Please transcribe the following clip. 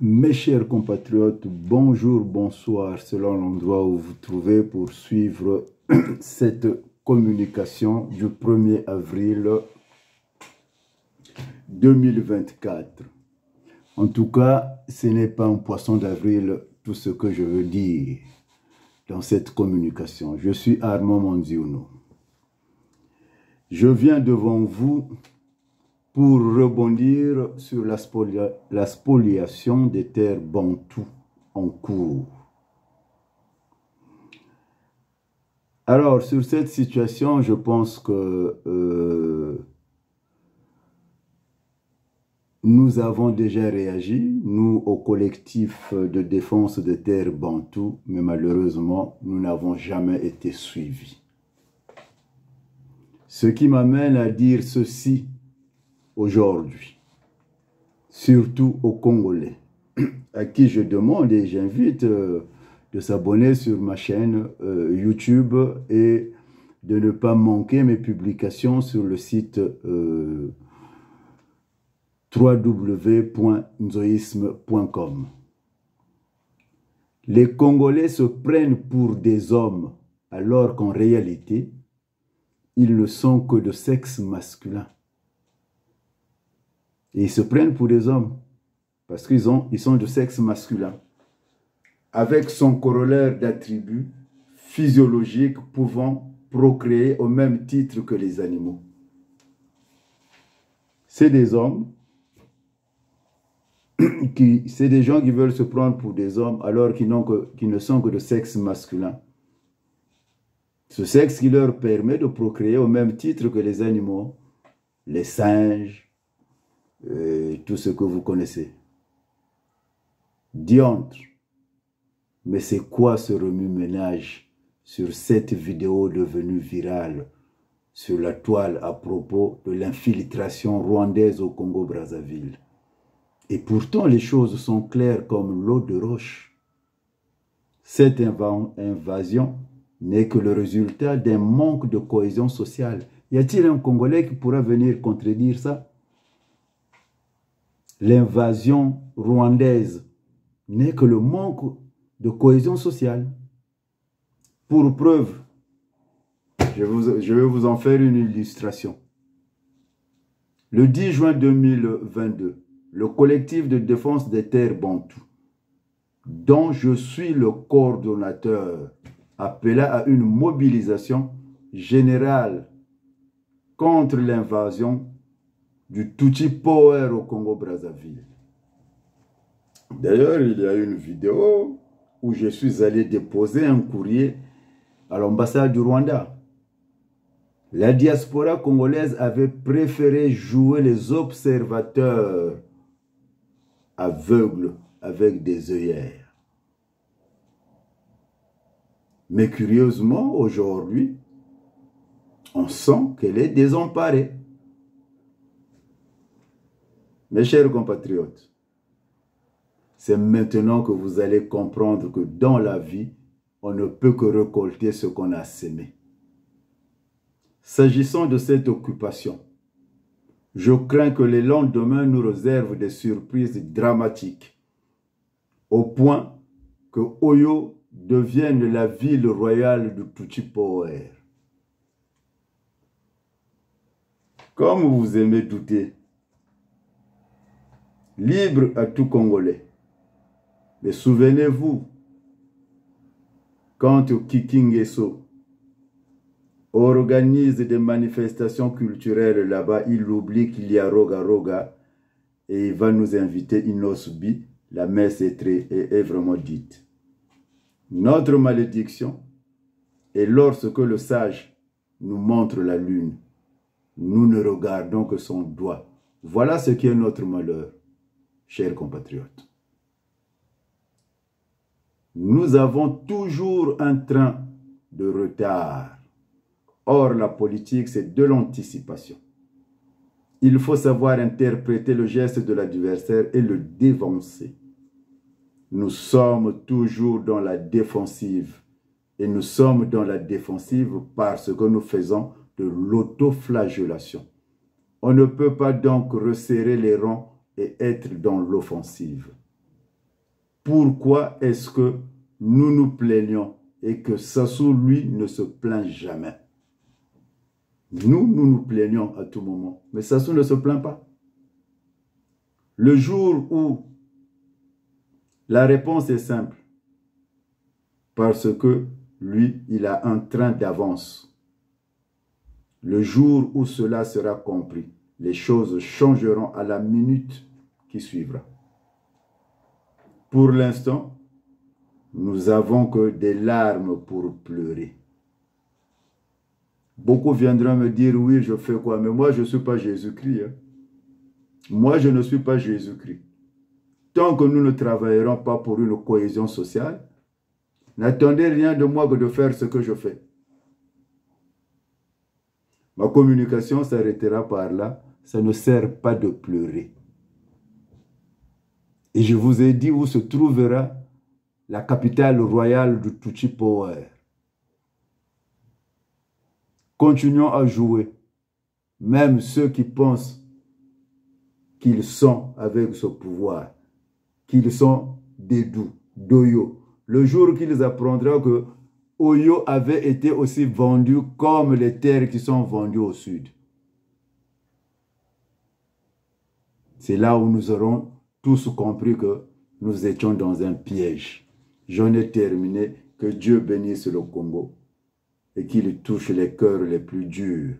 Mes chers compatriotes, bonjour, bonsoir, selon l'endroit où vous vous trouvez pour suivre cette communication du 1er avril 2024. En tout cas, ce n'est pas un poisson d'avril tout ce que je veux dire dans cette communication. Je suis Armand Mondiouno. Je viens devant vous pour rebondir sur la spoliation des terres bantoues en cours. Alors, sur cette situation, je pense que nous avons déjà réagi, nous, au collectif de défense des terres bantoues, mais malheureusement, nous n'avons jamais été suivis. Ce qui m'amène à dire ceci aujourd'hui, surtout aux Congolais, à qui je demande et j'invite de s'abonner sur ma chaîne YouTube et de ne pas manquer mes publications sur le site www.nzoisme.com. Les Congolais se prennent pour des hommes alors qu'en réalité, ils ne sont que de sexe masculin. Et ils se prennent pour des hommes parce qu'ils sont de sexe masculin, avec son corollaire d'attributs physiologiques pouvant procréer au même titre que les animaux. C'est des hommes, c'est des gens qui veulent se prendre pour des hommes alors qu'ils ne sont que de sexe masculin. Ce sexe qui leur permet de procréer au même titre que les animaux, les singes, tout ce que vous connaissez. Diantre. Mais c'est quoi ce remue-ménage sur cette vidéo devenue virale sur la toile à propos de l'infiltration rwandaise au Congo-Brazzaville? Et pourtant, les choses sont claires comme l'eau de roche. Cette invasion n'est que le résultat d'un manque de cohésion sociale. Y a-t-il un Congolais qui pourra venir contredire ça? L'invasion rwandaise n'est que le manque de cohésion sociale. Pour preuve, je vais vous en faire une illustration. Le 10 juin 2022, le collectif de défense des terres bantoues, dont je suis le coordonnateur, appela à une mobilisation générale contre l'invasion du Tutsi Power au Congo-Brazzaville. D'ailleurs, il y a une vidéo où je suis allé déposer un courrier à l'ambassade du Rwanda. La diaspora congolaise avait préféré jouer les observateurs aveugles avec des œillères. Mais curieusement, aujourd'hui, on sent qu'elle est désemparée. Mes chers compatriotes, c'est maintenant que vous allez comprendre que dans la vie, on ne peut que récolter ce qu'on a sémé. S'agissant de cette occupation, je crains que les lendemains nous réservent des surprises dramatiques, au point que Oyo devienne la ville royale du Tutsi Power. Comme vous aimez douter, libre à tout Congolais. Mais souvenez-vous, quand Kikingeso organise des manifestations culturelles là-bas, il oublie qu'il y a Roga Roga et il va nous inviter Inosbi, la messe est vraiment dite. Notre malédiction est lorsque le sage nous montre la lune, nous ne regardons que son doigt. Voilà ce qui est notre malheur, chers compatriotes. Nous avons toujours un train de retard. Or, la politique, c'est de l'anticipation. Il faut savoir interpréter le geste de l'adversaire et le dévancer. Nous sommes toujours dans la défensive. Et nous sommes dans la défensive parce que nous faisons de l'autoflagellation. On ne peut pas donc resserrer les rangs et être dans l'offensive. Pourquoi est-ce que nous nous plaignons et que Sassou, lui, ne se plaint jamais? Nous nous plaignons à tout moment, mais Sassou ne se plaint pas. Le jour où la réponse est simple, parce que lui, il a un train d'avance. Le jour où cela sera compris, les choses changeront à la minute qui suivra. Pour l'instant, nous n'avons que des larmes pour pleurer. Beaucoup viendront me dire, oui, je fais quoi? Mais moi, je ne suis pas Jésus-Christ. Hein. Moi, je ne suis pas Jésus-Christ. Tant que nous ne travaillerons pas pour une cohésion sociale, n'attendez rien de moi que de faire ce que je fais. Ma communication s'arrêtera par là. Ça ne sert pas de pleurer. Et je vous ai dit où se trouvera la capitale royale du Tutsi Power. Continuons à jouer. Même ceux qui pensent qu'ils sont avec ce pouvoir, qu'ils sont des doux, d'Oyo. Le jour qu'ils apprendront que Oyo avait été aussi vendu comme les terres qui sont vendues au sud. C'est là où nous aurons tous compris que nous étions dans un piège. J'en ai terminé. Que Dieu bénisse le Congo et qu'il touche les cœurs les plus durs.